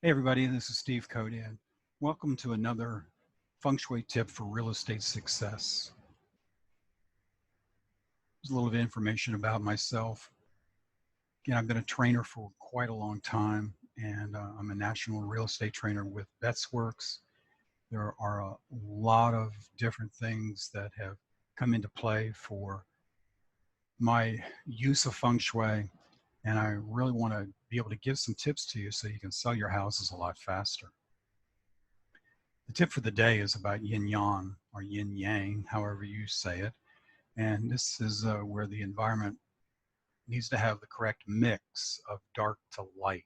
Hey everybody, this is Steve Kodian. Welcome to another Feng Shui tip for real estate success. There's a little bit of information about myself. Again, I've been a trainer for quite a long time, and I'm a national real estate trainer with BetsWorks. There are a lot of different things that have come into play for my use of Feng Shui, and I really want to be able to give some tips to you so you can sell your houses a lot faster. The tip for the day is about yin yang or yin yang, however you say it. And this is where the environment needs to have the correct mix of dark to light.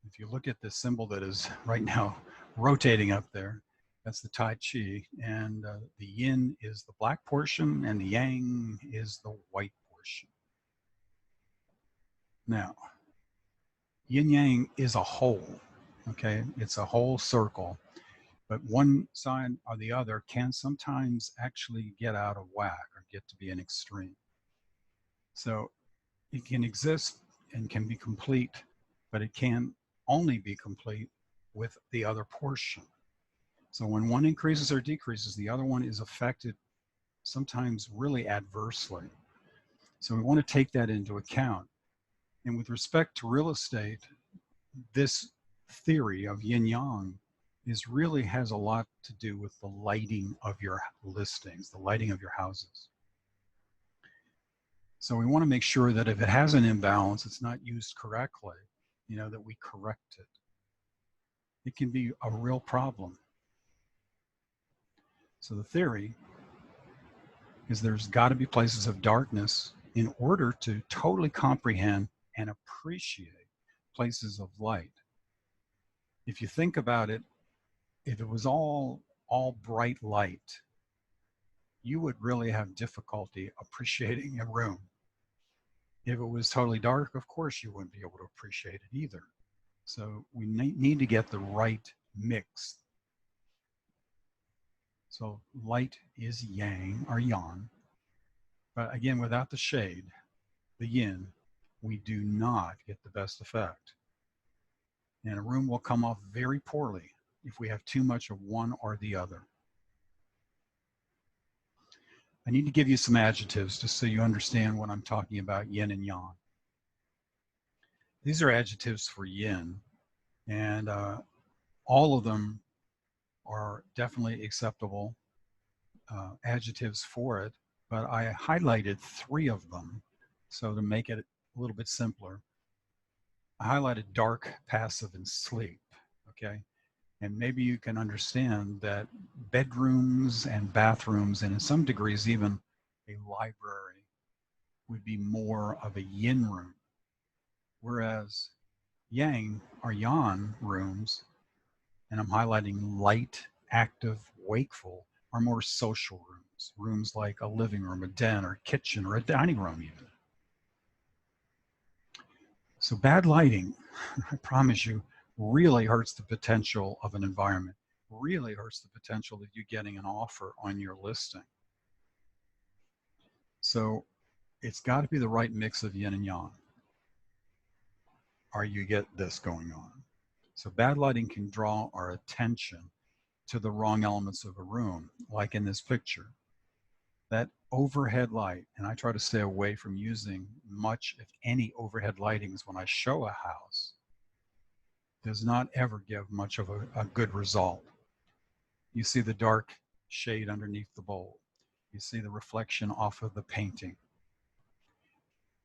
If you look at the symbol that is right now rotating up there, that's the Tai Chi. And the yin is the black portion and the yang is the white portion. Now, yin yang is a whole, okay? It's a whole circle. But one side or the other can sometimes actually get out of whack or get to be an extreme. So it can exist and can be complete, but it can only be complete with the other portion. So when one increases or decreases, the other one is affected sometimes really adversely. So we want to take that into account. And with respect to real estate, this theory of yin yang really has a lot to do with the lighting of your listings, the lighting of your houses. So we want to make sure that if it has an imbalance, it's not used correctly, that we correct it. It can be a real problem. So the theory is there's got to be places of darkness in order to totally comprehend and appreciate places of light. If you think about it, if it was all bright light, you would really have difficulty appreciating a room. If it was totally dark, of course, you wouldn't be able to appreciate it either. So we need to get the right mix. So light is yang or yang, but again, without the shade, the yin, we do not get the best effect. And a room will come off very poorly if we have too much of one or the other. I need to give you some adjectives just so you understand what I'm talking about, yin and yang. These are adjectives for yin, and all of them are definitely acceptable adjectives for it, but I highlighted 3 of them. So to make it a little bit simpler, I highlighted dark, passive, and sleep, okay? And maybe you can understand that bedrooms and bathrooms, and in some degrees even a library, would be more of a yin room, whereas yang or yang rooms, and I'm highlighting light, active, wakeful, are more social rooms, rooms like a living room, a den, or a kitchen, or a dining room even. So bad lighting, I promise you, really hurts the potential of an environment, really hurts the potential of you getting an offer on your listing. So it's got to be the right mix of yin and yang, or you get this going on. So bad lighting can draw our attention to the wrong elements of a room, like in this picture. That overhead light, and I try to stay away from using much, if any, overhead lightings when I show a house, does not ever give much of a good result. You see the dark shade underneath the bowl. You see the reflection off of the painting.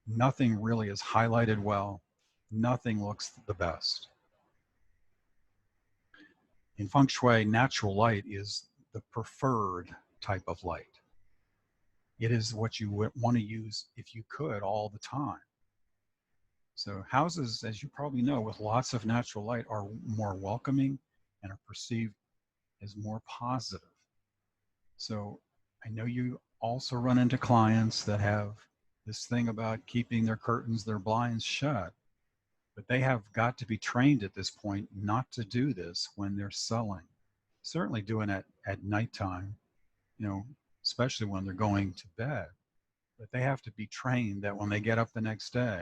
Nothing really is highlighted well. Nothing looks the best. In Feng Shui, natural light is the preferred type of light. It is what you would want to use if you could all the time. So houses, as you probably know, with lots of natural light are more welcoming and are perceived as more positive. So I know you also run into clients that have this thing about keeping their curtains, their blinds shut, but they have got to be trained at this point not to do this when they're selling. Certainly doing it at nighttime, especially when they're going to bed. But they have to be trained that when they get up the next day,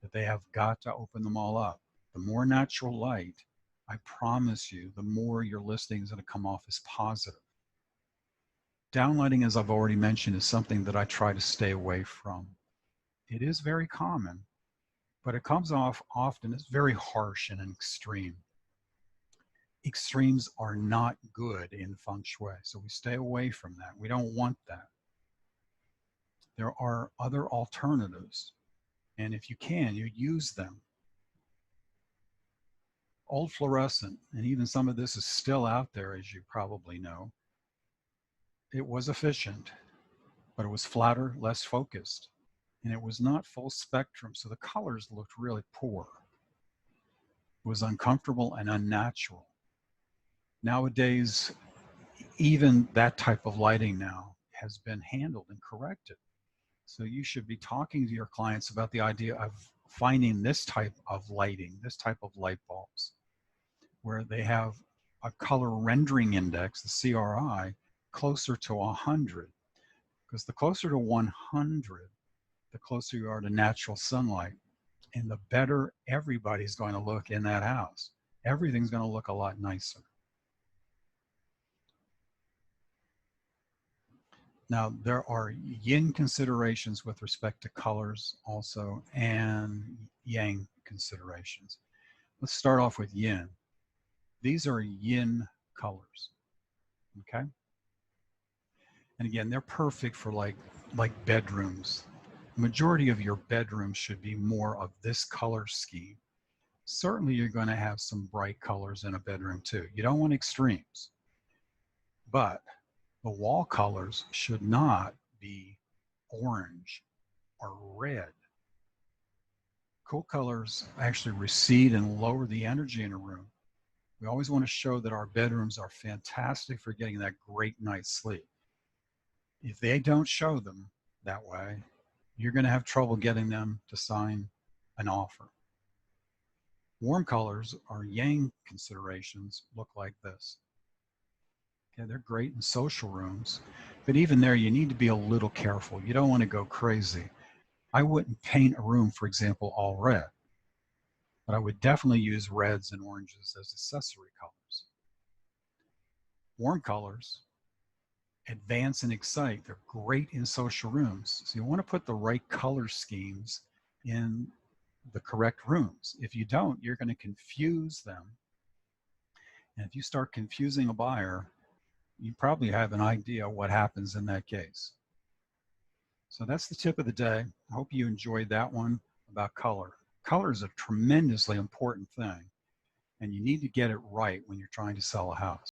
that they have got to open them all up. The more natural light I promise you, the more your listing is going to come off as positive. Downlighting, as I've already mentioned, is something that I try to stay away from. It is very common, but it comes off often as very harsh and extreme. Extremes are not good in Feng Shui, so we stay away from that. We don't want that. There are other alternatives, and if you can, you use them. Old fluorescent, and even some of this is still out there, as you probably know, it was efficient, but it was flatter, less focused, and it was not full spectrum, so the colors looked really poor. It was uncomfortable and unnatural. Nowadays, even that type of lighting now has been handled and corrected. So you should be talking to your clients about the idea of finding this type of lighting, this type of light bulbs, where they have a color rendering index, the CRI, closer to 100. Because the closer to 100, the closer you are to natural sunlight, and the better everybody's going to look in that house. Everything's going to look a lot nicer. Now, there are yin considerations with respect to colors also, and yang considerations. Let's start off with yin. These are yin colors, okay? And again, they're perfect for like bedrooms. The majority of your bedrooms should be more of this color scheme. Certainly you're going to have some bright colors in a bedroom too. You don't want extremes, but the wall colors should not be orange or red. Cool colors actually recede and lower the energy in a room. We always want to show that our bedrooms are fantastic for getting that great night's sleep. If they don't show them that way, you're going to have trouble getting them to sign an offer. Warm colors or yang considerations look like this. Okay, they're great in social rooms, but even there you need to be a little careful. You don't want to go crazy. I wouldn't paint a room, for example, all red, but I would definitely use reds and oranges as accessory colors. Warm colors advance and excite. They're great in social rooms. So you want to put the right color schemes in the correct rooms. If you don't, you're going to confuse them. And if you start confusing a buyer, you probably have an idea what happens in that case. So that's the tip of the day. I hope you enjoyed that one about color. Color is a tremendously important thing, and you need to get it right when you're trying to sell a house.